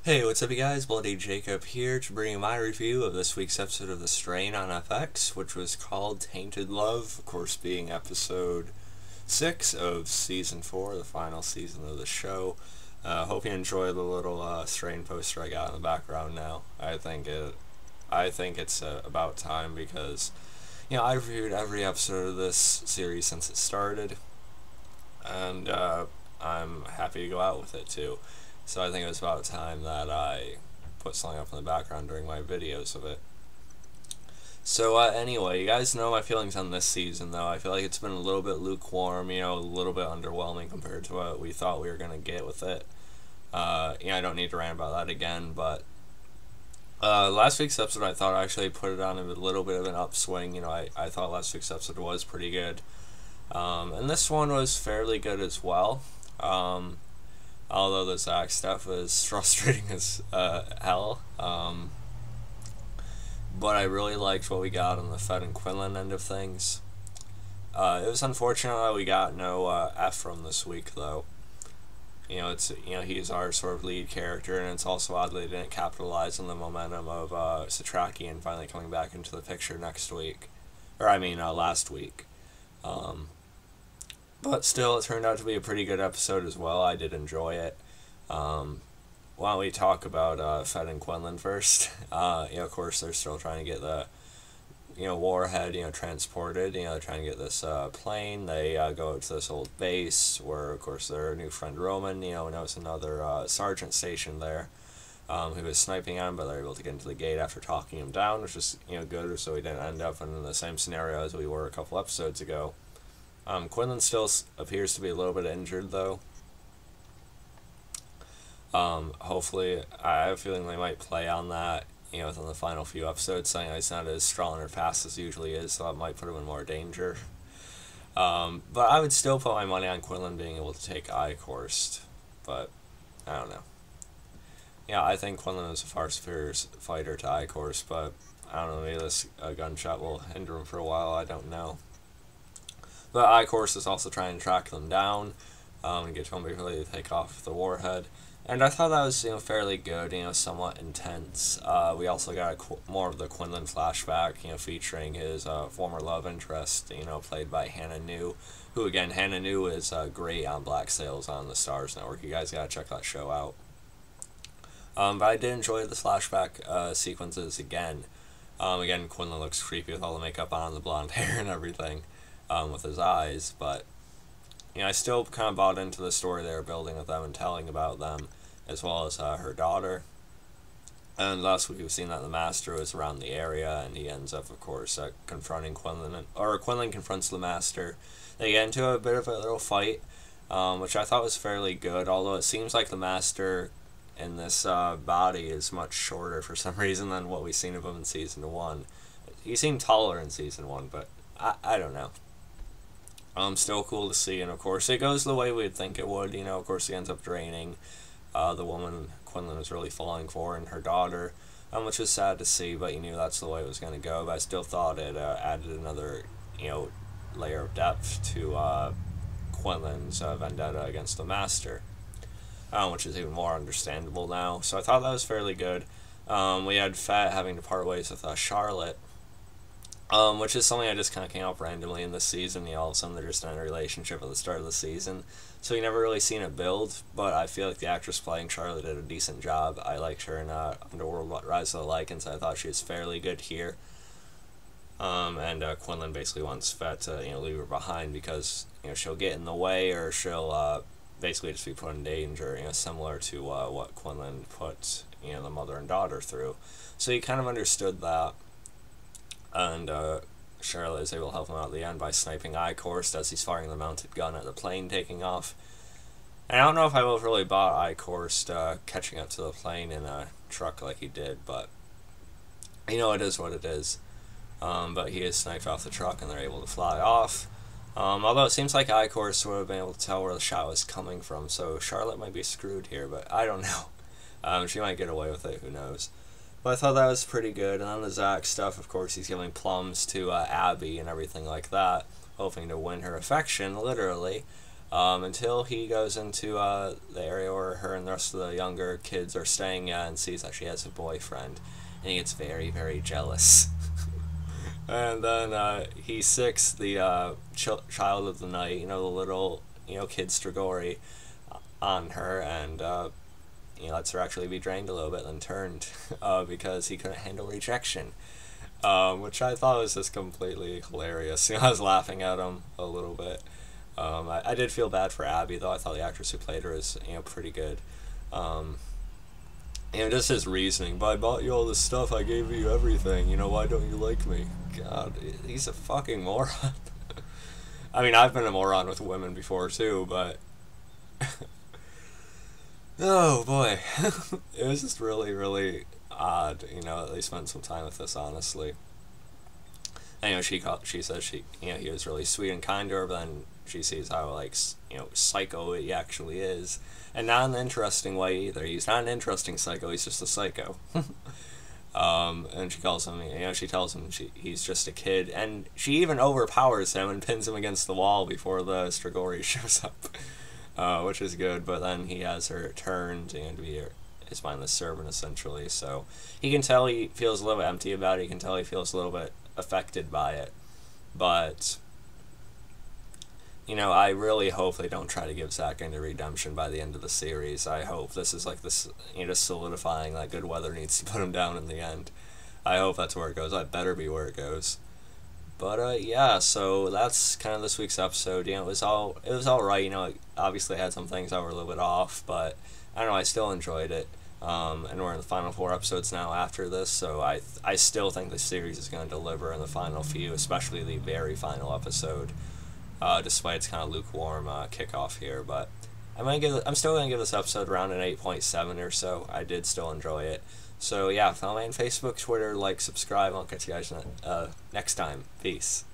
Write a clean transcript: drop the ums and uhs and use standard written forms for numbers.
Hey, what's up you guys? Bloody Jacob here to bring you my review of this week's episode of The Strain on FX, which was called Tainted Love, of course being episode 6 of season 4, the final season of the show. Hope you enjoy the little Strain poster I got in the background now. I think it's about time because, I've reviewed every episode of this series since it started, and I'm happy to go out with it too. So I think it was about time that I put something up in the background during my videos of it. So anyway, you guys know my feelings on this season though. I feel like it's been a little bit lukewarm, a little bit underwhelming compared to what we thought we were going to get with it. I don't need to rant about that again, but last week's episode I thought I actually put it on a little bit of an upswing. I thought last week's episode was pretty good. And this one was fairly good as well. Although the Zach stuff was frustrating as hell. But I really liked what we got on the Fet and Quinlan end of things. It was unfortunate that we got no Ephraim this week, though. He's our sort of lead character, and it's also odd they didn't capitalize on the momentum of Satrakian finally coming back into the picture next week. Last week. But still, it turned out to be a pretty good episode as well. I did enjoy it. Why don't we talk about Fet and Quinlan first? Of course, they're still trying to get the, warhead, transported. They're trying to get this plane. They go to this old base where, of course, their new friend Roman, knows another sergeant stationed there who was sniping at him, but they're able to get into the gate after talking him down, which is, good, so we didn't end up in the same scenario as we were a couple episodes ago. Quinlan still appears to be a little bit injured, though. Hopefully, I have a feeling they might play on that, within the final few episodes, saying he's not as strong or fast as he usually is, so that might put him in more danger. But I would still put my money on Quinlan being able to take Eichorst, but I don't know. I think Quinlan is a far superior fighter to Eichorst, but I don't know, maybe this gunshot will hinder him for a while, I don't know. But Eichorst is also trying to track them down and get to them before they take off the warhead. And I thought that was fairly good, somewhat intense. We also got more of the Quinlan flashback, featuring his former love interest, played by Hannah New, who again, Hannah New is great on Black Sails on the Stars Network. You guys gotta check that show out. But I did enjoy the flashback sequences again. Again, Quinlan looks creepy with all the makeup on, the blonde hair and everything. With his eyes, but I still kind of bought into the story they were building with them and telling about them, as well as her daughter. And last week we've seen that the Master was around the area, and he ends up, of course, confronting Quinlan, or Quinlan confronts the Master. They get into a bit of a little fight, which I thought was fairly good, although it seems like the Master in this body is much shorter for some reason than what we've seen of him in Season 1. He seemed taller in Season 1, but I don't know. Still cool to see, and of course it goes the way we'd think it would. Of course he ends up draining the woman Quinlan was really falling for and her daughter, which is sad to see, but you knew that's the way it was going to go. But I still thought it added another, layer of depth to Quinlan's vendetta against the Master, which is even more understandable now. So I thought that was fairly good. We had Fet having to part ways with Charlotte, which is something I just kind of came up randomly in this season. All of a sudden they're just in a relationship at the start of the season, so you never really seen it build, but I feel like the actress playing Charlotte did a decent job. I liked her in Underworld Rise of the Lycans. I thought she was fairly good here. And Quinlan basically wants Fet to leave her behind because she'll get in the way, or she'll basically just be put in danger, similar to what Quinlan put the mother and daughter through. So you kind of understood that. And Charlotte is able to help him out at the end by sniping Eichorst as he's firing the mounted gun at the plane taking off. And I don't know if I would have really bought Eichorst catching up to the plane in a truck like he did, but it is what it is. But he is sniped off the truck and they're able to fly off. Although it seems like Eichorst would have been able to tell where the shot was coming from, so Charlotte might be screwed here, but I don't know. She might get away with it, who knows. But I thought that was pretty good. And on the Zach stuff, of course, he's giving plums to Abby and everything like that, hoping to win her affection, literally. until he goes into the area where her and the rest of the younger kids are staying at and sees that she has a boyfriend, and he gets very, very jealous. And then he sicks the child of the night, the little, kid Strigoi, on her, and lets her actually be drained a little bit, then turned because he couldn't handle rejection, which I thought was just completely hilarious. I was laughing at him a little bit. I did feel bad for Abby, though. I thought the actress who played her is, pretty good. Just his reasoning, but I bought you all this stuff, I gave you everything, why don't you like me? God, he's a fucking moron. I mean, I've been a moron with women before, too, but... oh, boy. It was just really, really odd, that they spent some time with this, honestly. And, she says he was really sweet and kind to her, but then she sees how, like, psycho he actually is. And not in an interesting way either. He's not an interesting psycho, he's just a psycho. And she calls him, she tells him he's just a kid. And she even overpowers him and pins him against the wall before the Strigoi shows up. Which is good, but then he has her turned to be his mindless servant, essentially. So he can tell he feels a little bit empty about it. He can tell he feels a little bit affected by it. But... I really hope they don't try to give Zack any redemption by the end of the series. I hope this is like this, just solidifying that good weather needs to put him down in the end. I hope that's where it goes. That better be where it goes. But yeah, so that's kind of this week's episode. It was all right. It obviously had some things that were a little bit off, but I don't know. I still enjoyed it. And we're in the final 4 episodes now after this, so I still think the series is going to deliver in the final few, especially the very final episode. Despite its kind of lukewarm kickoff here, but I'm still gonna give this episode around an 8.7 or so. I did still enjoy it. So yeah, follow me on Facebook, Twitter, like, subscribe. I'll catch you guys next time. Peace.